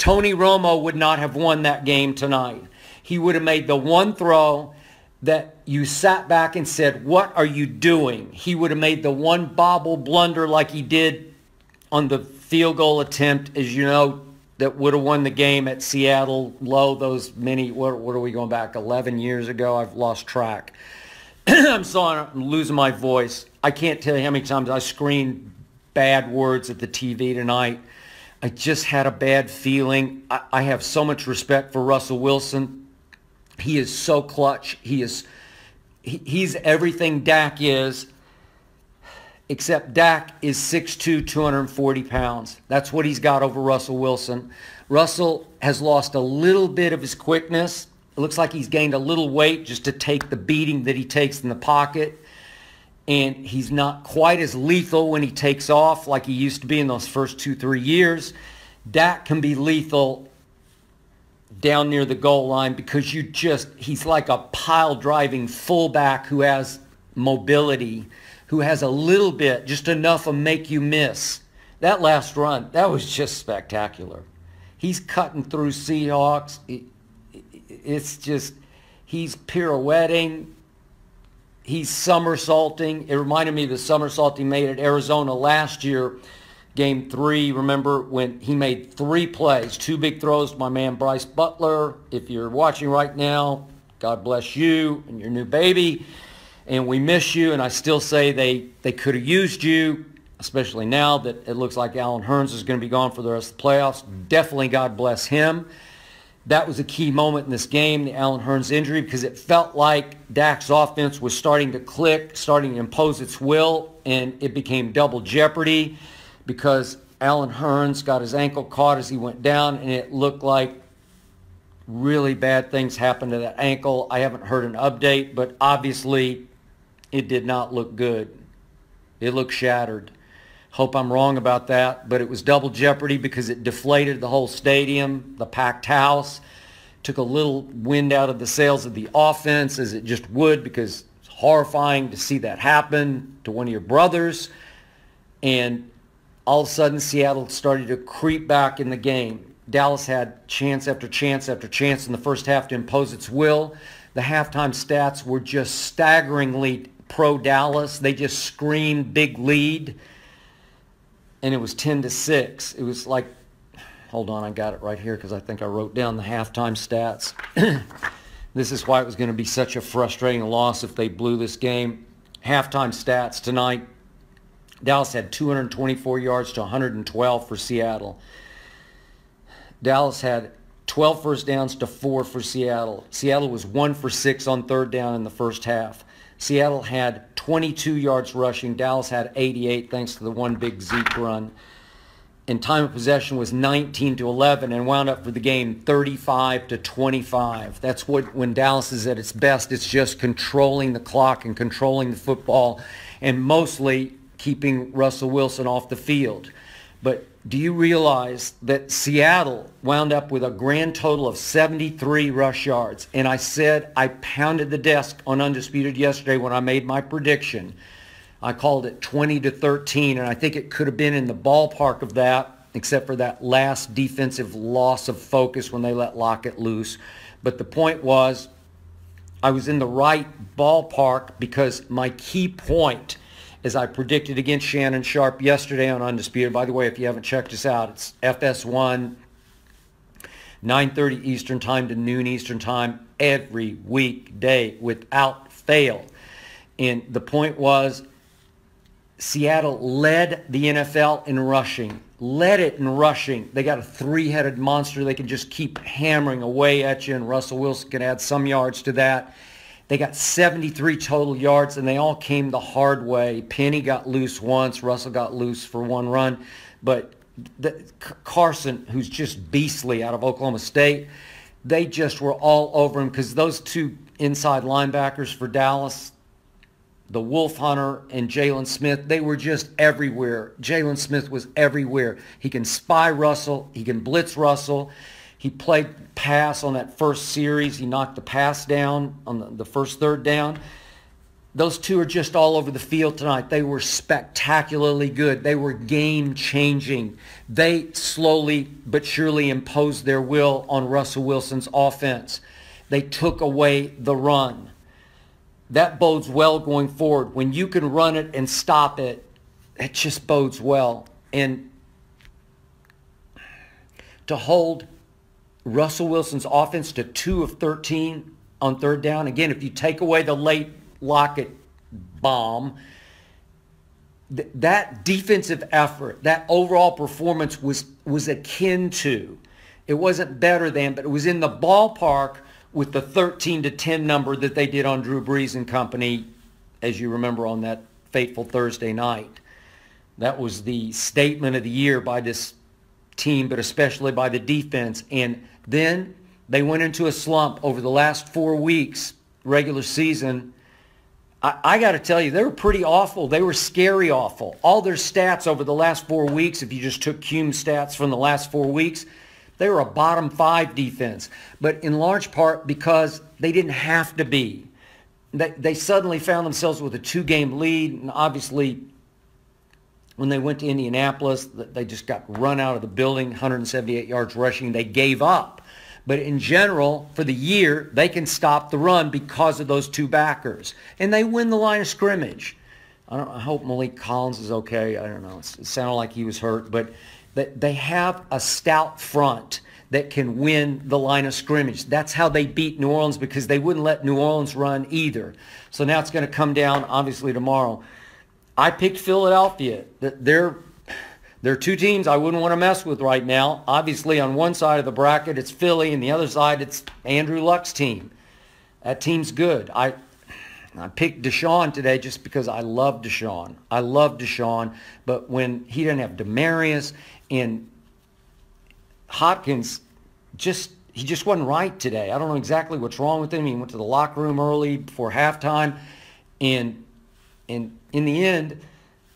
Tony Romo would not have won that game tonight. He would have made the one throw that you sat back and said, what are you doing? He would have made the one bobble blunder like he did on the field goal attempt, as you know, that would have won the game at Seattle low those many, what are we going back, 11 years ago? I've lost track. I'm sorry, I'm losing my voice. I can't tell you how many times I screamed bad words at the TV tonight. I just had a bad feeling. I have so much respect for Russell Wilson. He is so clutch. He's everything Dak is, except Dak is 6'2", 240 pounds. That's what he's got over Russell Wilson. Russell has lost a little bit of his quickness. It looks like he's gained a little weight just to take the beating that he takes in the pocket. And he's not quite as lethal when he takes off like he used to be in those first 2-3 years. Dak can be lethal down near the goal line because he's like a pile-driving fullback who has mobility, who has a little bit, just enough to make you miss. That last run, that was just spectacular. He's cutting through Seahawks. It's just, he's pirouetting. He's somersaulting. It reminded me of the somersault he made at Arizona last year, Game 3. Remember when he made 3 plays, 2 big throws to my man Bryce Butler. If you're watching right now, God bless you and your new baby. And we miss you, and I still say they could have used you, especially now that it looks like Allen Hurns is going to be gone for the rest of the playoffs. Definitely God bless him. That was a key moment in this game, the Allen Hurns injury, because it felt like Dak's offense was starting to click, starting to impose its will, and it became double jeopardy because Allen Hurns got his ankle caught as he went down, and it looked like really bad things happened to that ankle. I haven't heard an update, but obviously it did not look good. It looked shattered. Hope I'm wrong about that, but it was double jeopardy because it deflated the whole stadium, the packed house, took a little wind out of the sails of the offense, as it just would, because it's horrifying to see that happen to one of your brothers. And all of a sudden, Seattle started to creep back in the game. Dallas had chance after chance after chance in the first half to impose its will. The halftime stats were just staggeringly pro-Dallas. They just screamed big lead. And it was 10-6. It was like, hold on, I got it right here because I think I wrote down the halftime stats. This is why it was going to be such a frustrating loss if they blew this game. Halftime stats tonight. Dallas had 224 yards to 112 for Seattle. Dallas had 12 first downs to 4 for Seattle. Seattle was 1 for 6 on third down in the first half. Seattle had 22 yards rushing. Dallas had 88 thanks to the one big Zeke run. And time of possession was 19-11 and wound up for the game 35-25. That's when Dallas is at its best. It's just controlling the clock and controlling the football and mostly keeping Russell Wilson off the field. But do you realize that Seattle wound up with a grand total of 73 rush yards? And I said, I pounded the desk on Undisputed yesterday when I made my prediction. I called it 20-13, and I think it could have been in the ballpark of that, except for that last defensive loss of focus when they let Lockett loose. But the point was, I was in the right ballpark because my key point, as I predicted against Shannon Sharp yesterday on Undisputed. By the way, if you haven't checked us out, it's FS1, 9:30 Eastern Time to noon Eastern Time every weekday without fail. And the point was, Seattle led the NFL in rushing. Led it in rushing. They got a 3-headed monster. They can just keep hammering away at you, and Russell Wilson can add some yards to that. They got 73 total yards, and they all came the hard way. Penny got loose once. Russell got loose for one run. But Carson, who's just beastly out of Oklahoma State, they just were all over him because those two inside linebackers for Dallas, the Wolf Hunter and Jalen Smith, they were just everywhere. Jalen Smith was everywhere. He can spy Russell. He can blitz Russell. He played pass on that first series. He knocked the pass down on the first third down. those two are just all over the field tonight. They were spectacularly good. They were game-changing. They slowly but surely imposed their will on Russell Wilson's offense. They took away the run. That bodes well going forward. When you can run it and stop it, it just bodes well. And to hold Russell Wilson's offense to 2 of 13 on third down, again, if you take away the late Lockett bomb, that defensive effort, that overall performance was akin to, it wasn't better than, but it was in the ballpark with the 13-10 number that they did on Drew Brees and company, as you remember, on that fateful Thursday night. That was the statement of the year by this team, but especially by the defense. And then they went into a slump over the last 4 weeks, regular season. I got to tell you, they were pretty awful. They were scary awful. All their stats over the last 4 weeks, if you just took Cume's stats from the last 4 weeks, they were a bottom 5 defense. But in large part because they didn't have to be. They suddenly found themselves with a 2-game lead. And obviously, when they went to Indianapolis, they just got run out of the building, 178 yards rushing. They gave up. But in general, for the year, they can stop the run because of those two backers. And they win the line of scrimmage. I hope Malik Collins is okay. I don't know. It sounded like he was hurt. But they have a stout front that can win the line of scrimmage. That's how they beat New Orleans, because they wouldn't let New Orleans run either. So now it's going to come down, obviously, tomorrow. I picked Philadelphia. There are two teams I wouldn't want to mess with right now. Obviously, on one side of the bracket, it's Philly, and the other side, it's Andrew Luck's team. That team's good. I picked Deshaun today just because I love Deshaun. I love Deshaun, but when he didn't have Demarius and Hopkins, he just wasn't right today. I don't know exactly what's wrong with him. He went to the locker room early before halftime, and in the end,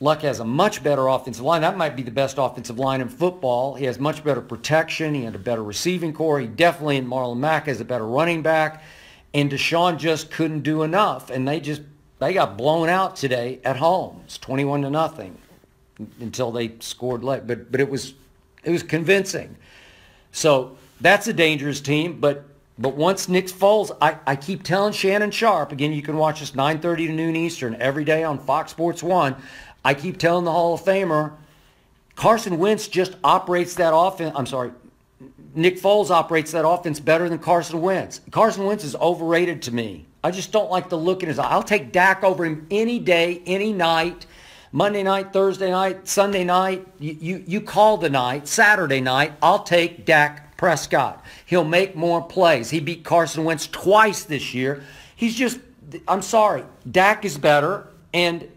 Luck has a much better offensive line. That might be the best offensive line in football. He has much better protection. He had a better receiving core. He definitely, in Marlon Mack, has a better running back. And Deshaun just couldn't do enough. And they got blown out today at home. It's 21-0 until they scored late. But it was convincing. So that's a dangerous team. But once Nick Foles, I keep telling Shannon Sharp, again, you can watch us 9:30 to noon Eastern every day on Fox Sports 1. I keep telling the Hall of Famer, Carson Wentz just operates that offense. I'm sorry, Nick Foles operates that offense better than Carson Wentz. Carson Wentz is overrated to me. I just don't like the look in his eye. I'll take Dak over him any day, any night, Monday night, Thursday night, Sunday night. You call the night, Saturday night, I'll take Dak Prescott. He'll make more plays. He beat Carson Wentz twice this year. I'm sorry, Dak is better, and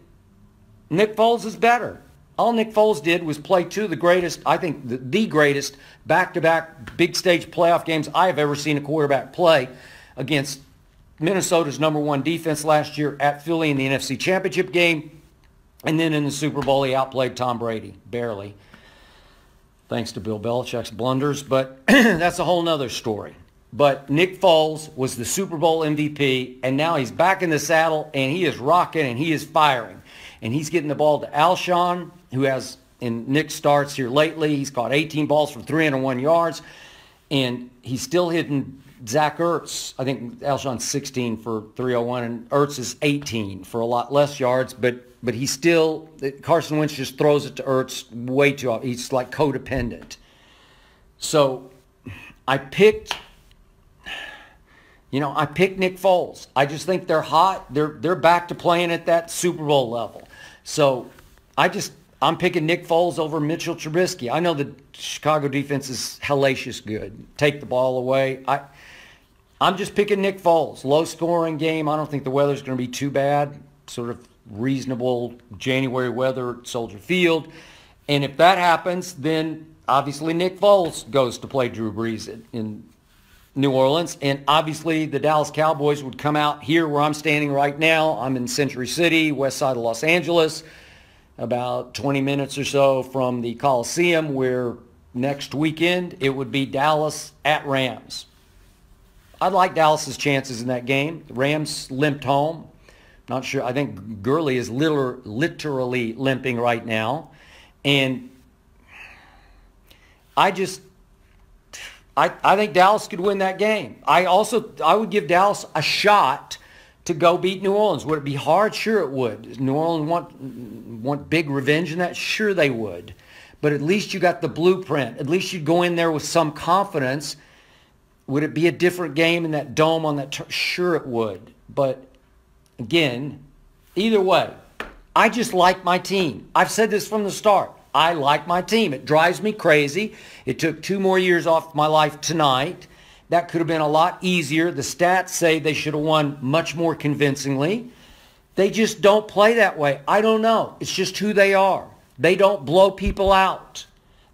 Nick Foles is better. All Nick Foles did was play two of the greatest, I think the greatest back-to-back big stage playoff games I have ever seen a quarterback play, against Minnesota's #1 defense last year, at Philly in the NFC Championship game, and then in the Super Bowl he outplayed Tom Brady, barely, thanks to Bill Belichick's blunders. But that's a whole nother story. But Nick Foles was the Super Bowl MVP, and now he's back in the saddle, and he is rocking, and he is firing. And he's getting the ball to Alshon, who has, in Nick's starts here lately, he's caught 18 balls for 301 yards. And he's still hitting Zach Ertz. I think Alshon's 16 for 301, and Ertz is 18 for a lot less yards. But he's still, Carson Wentz just throws it to Ertz way too often. He's like codependent. So I picked Nick Foles. I just think they're hot. They're back to playing at that Super Bowl level. So I'm picking Nick Foles over Mitchell Trubisky. I know the Chicago defense is hellacious good. Take the ball away. I'm just picking Nick Foles. Low scoring game. I don't think the weather's going to be too bad. Sort of reasonable January weather at Soldier Field. And if that happens, then obviously Nick Foles goes to play Drew Brees in New Orleans. And obviously the Dallas Cowboys would come out here where I'm standing right now. I'm in Century City, west side of Los Angeles, about 20 minutes or so from the Coliseum, where next weekend it would be Dallas at Rams. I'd like Dallas's chances in that game. The Rams limped home Not sure. I think Gurley is literally limping right now. And I think Dallas could win that game. I would give Dallas a shot to go beat New Orleans. Would it be hard? Sure it would. Does New Orleans want big revenge in that? Sure they would. But at least you got the blueprint. At least you'd go in there with some confidence. Would it be a different game in that dome on that sure it would. But again, either way, I just like my team. I've said this from the start. I like my team. It drives me crazy. It took 2 more years off my life tonight. That could have been a lot easier. The stats say they should have won much more convincingly. They just don't play that way. I don't know. It's just who they are. They don't blow people out.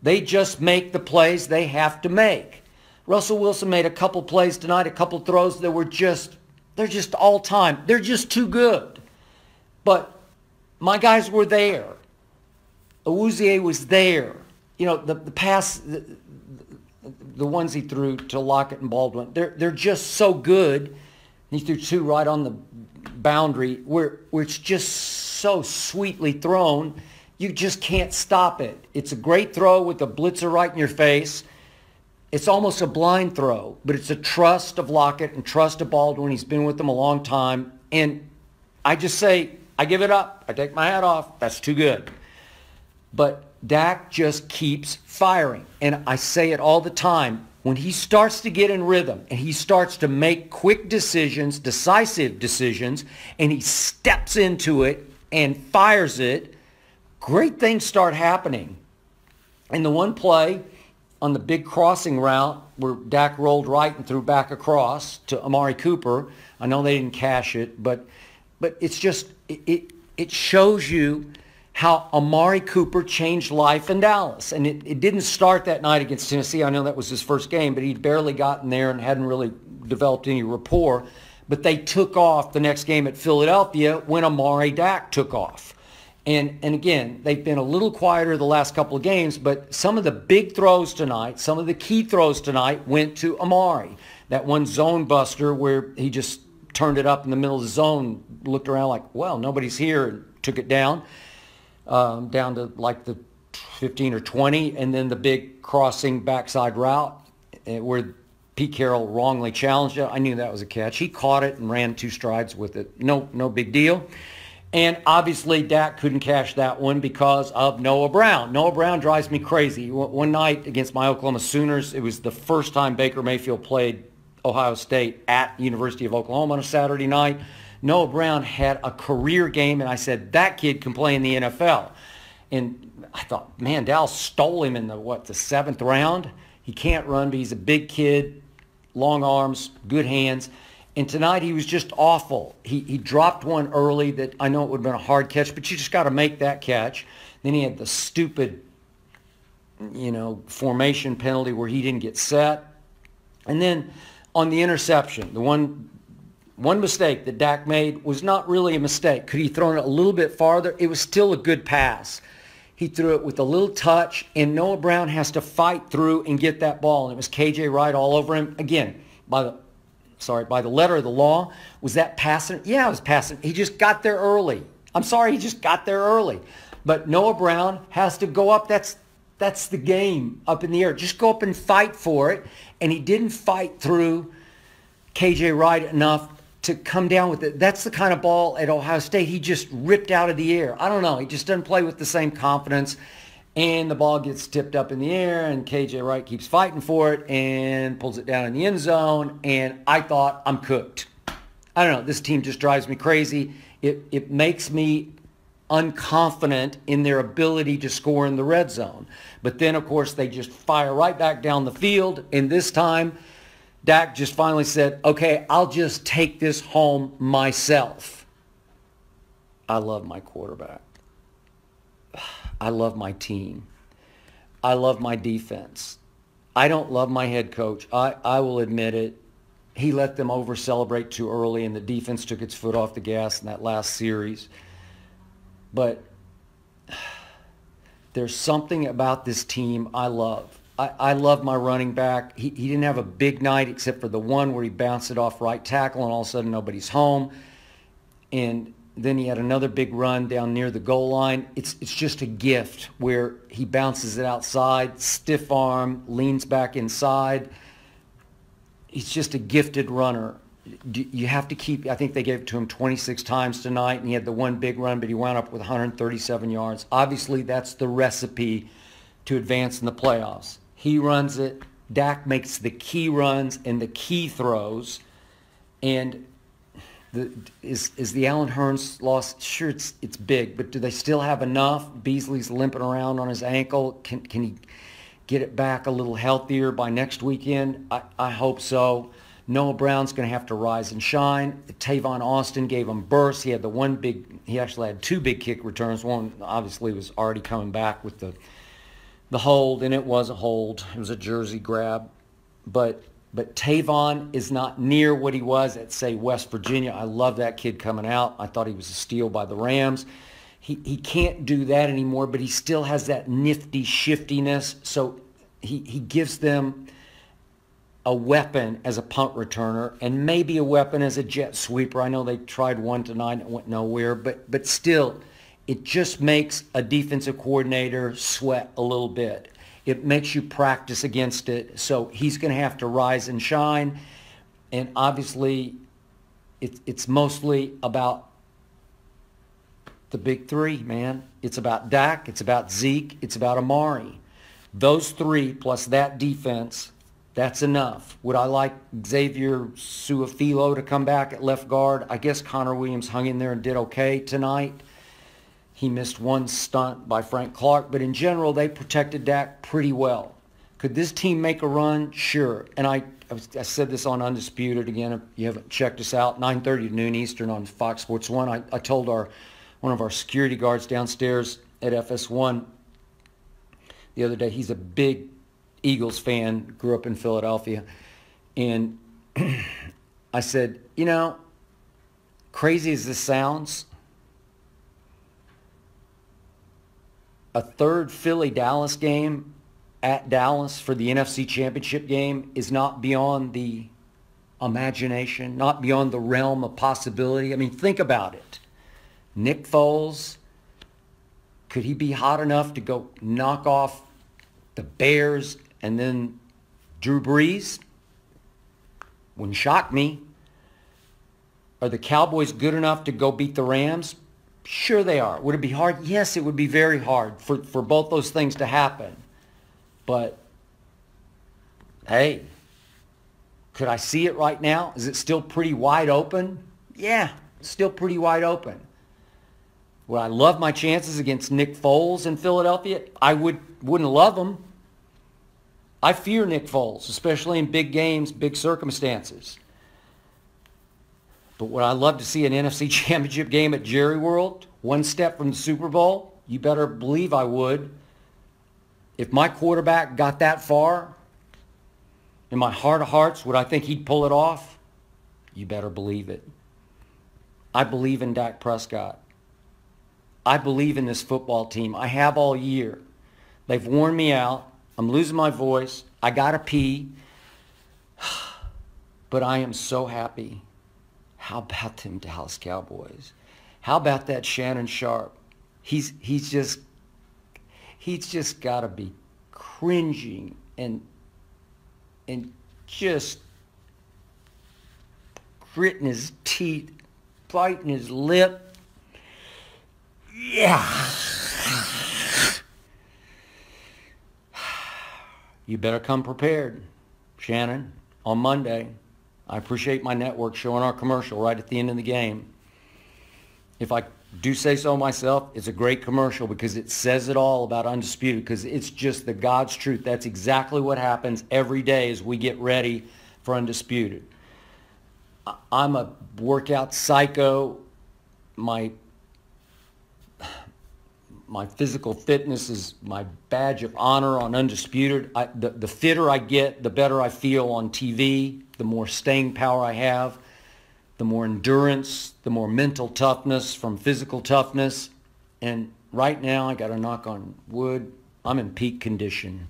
They just make the plays they have to make. Russell Wilson made a couple plays tonight, a couple throws that were they're just all time. They're just too good. But my guys were there. Awuzie was there. You know, the pass, the ones he threw to Lockett and Baldwin, they're just so good. He threw 2 right on the boundary where it's just so sweetly thrown. You just can't stop it. It's a great throw with the blitzer right in your face. It's almost a blind throw, but it's a trust of Lockett and trust of Baldwin. He's been with them a long time. And I just say, I give it up. I take my hat off. That's too good. But Dak just keeps firing. And I say it all the time. When he starts to get in rhythm and he starts to make quick decisions, decisive decisions, and he steps into it and fires it, great things start happening. And the one play on the big crossing route where Dak rolled right and threw back across to Amari Cooper, I know they didn't cash it, but it's just, it shows you how Amari Cooper changed life in Dallas. And it didn't start that night against Tennessee. I know that was his first game, but he'd barely gotten there and hadn't really developed any rapport. But they took off the next game at Philadelphia when Amari Dak took off. And again, they've been a little quieter the last couple of games, but some of the big throws tonight, some of the key throws tonight went to Amari. That one zone buster where he just turned it up in the middle of the zone, looked around like, well, nobody's here, and took it down to like the 15 or 20, and then the big crossing backside route where Pete Carroll wrongly challenged it. I knew that was a catch. He caught it and ran 2 strides with it. No big deal. And obviously Dak couldn't cash that one because of Noah Brown. Noah Brown drives me crazy. One night against my Oklahoma Sooners, it was the first time Baker Mayfield played Ohio State at University of Oklahoma on a Saturday night. Noah Brown had a career game, and I said, that kid can play in the NFL. And I thought, man, Dallas stole him in the 7th round? He can't run, but he's a big kid, long arms, good hands. And tonight he was just awful. He dropped one early that I know it would have been a hard catch, but you just got to make that catch. Then he had the stupid, formation penalty where he didn't get set. And then on the interception, the one mistake that Dak made was not really a mistake. Could he thrown it a little bit farther? It was still a good pass. He threw it with a little touch, and Noah Brown has to fight through and get that ball. And it was KJ Wright all over him. Again, by the letter of the law. Was that passing? Yeah, it was passing. He just got there early. I'm sorry, he just got there early. But Noah Brown has to go up. That's the game, up in the air. Just go up and fight for it. And he didn't fight through KJ Wright enough to come down with it. That's the kind of ball at Ohio State he just ripped out of the air. I don't know. He just doesn't play with the same confidence. And the ball gets tipped up in the air, and KJ Wright keeps fighting for it and pulls it down in the end zone. And I thought, I'm cooked. I don't know. This team just drives me crazy. It makes me unconfident in their ability to score in the red zone. But then, of course, they just fire right back down the field. And this time, Dak just finally said, okay, I'll just take this home myself. I love my quarterback. I love my team. I love my defense. I don't love my head coach. I will admit it. He let them over-celebrate too early, and the defense took its foot off the gas in that last series. But there's something about this team I love. I love my running back. He didn't have a big night except for the one where he bounced it off right tackle, and all of a sudden nobody's home. And Then he had another big run down near the goal line. It's just a gift where he bounces it outside, stiff arm, leans back inside. He's just a gifted runner. You have to keep, I think they gave it to him 26 times tonight, and he had the one big run, but he wound up with 137 yards. Obviously, that's the recipe to advance in the playoffs. He runs it. Dak makes the key runs and the key throws. And is the Allen Hurns loss? Sure, it's big, but do they still have enough? Beasley's limping around on his ankle. Can he get it back a little healthier by next weekend? I hope so. Noah Brown's going to have to rise and shine. Tavon Austin gave him bursts. He actually had two big kick returns. One obviously was already coming back with the hold, and it was a hold. It was a jersey grab. But Tavon is not near what he was at, say, West Virginia. I love that kid coming out. I thought he was a steal by the Rams. He can't do that anymore, but he still has that nifty shiftiness. So he gives them a weapon as a punt returner and maybe a weapon as a jet sweeper. I know they tried one tonight and it went nowhere, but still, it just makes a defensive coordinator sweat a little bit. It makes you practice against it. So he's going to have to rise and shine. And obviously, it's mostly about the big three, man. It's about Dak. It's about Zeke. It's about Amari. Those three plus that defense, that's enough. Would I like Xavier Suafilo to come back at left guard? I guess Connor Williams hung in there and did okay tonight. He missed one stunt by Frank Clark, but in general, they protected Dak pretty well. Could this team make a run? Sure. And I said this on Undisputed again. If you haven't checked us out, 9:30 to noon Eastern on Fox Sports 1. I told one of our security guards downstairs at FS1 the other day, he's a big Eagles fan, grew up in Philadelphia. And I said, crazy as this sounds, a third Philly-Dallas game at Dallas for the NFC Championship game is not beyond the imagination, not beyond the realm of possibility. I mean, think about it. Nick Foles, could he be hot enough to go knock off the Bears and then Drew Brees? Wouldn't shock me. Are the Cowboys good enough to go beat the Rams? Sure they are. Would it be hard? Yes, it would be very hard for both those things to happen. But, hey, could I see it right now? Is it still pretty wide open? Yeah, it's still pretty wide open. Would I love my chances against Nick Foles in Philadelphia? I wouldn't love them. I fear Nick Foles, especially in big games, big circumstances. But would I love to see an NFC Championship game at Jerry World, one step from the Super Bowl? You better believe I would. If my quarterback got that far, in my heart of hearts, would I think he'd pull it off? You better believe it. I believe in Dak Prescott. I believe in this football team. I have all year. They've worn me out. I'm losing my voice. I got to pee. But I am so happy. How about them Dallas Cowboys? How about that Shannon Sharp? He's just got to be cringing and just gritting his teeth, biting his lip. Yeah. You better come prepared, Shannon, on Monday. I appreciate my network showing our commercial right at the end of the game. If I do say so myself, it's a great commercial because it says it all about Undisputed, because it's just the God's truth. That's exactly what happens every day as we get ready for Undisputed. I'm a workout psycho. My physical fitness is my badge of honor on Undisputed. The fitter I get, the better I feel on TV, the more staying power I have, the more endurance, the more mental toughness from physical toughness. And right now, I got to knock on wood, I'm in peak condition.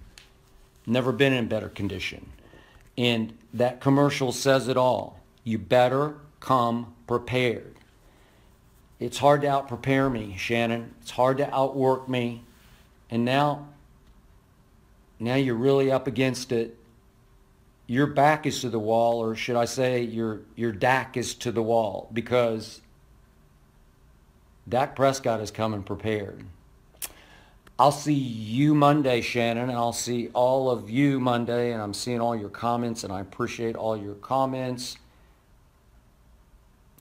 Never been in better condition. And that commercial says it all. You better come prepared. It's hard to out-prepare me, Shannon. It's hard to outwork me. And now you're really up against it. Your back is to the wall, or should I say your Dak is to the wall, because Dak Prescott is coming prepared. I'll see you Monday, Shannon, and I'll see all of you Monday, and I'm seeing all your comments, and I appreciate all your comments.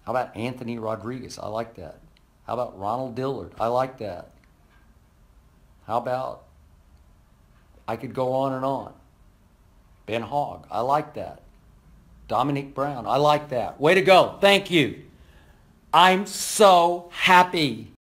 How about Anthony Rodriguez? I like that. How about Ronald Dillard? I like that. How about, I could go on and on. Ben Hogg, I like that. Dominique Brown, I like that. Way to go. Thank you. I'm so happy.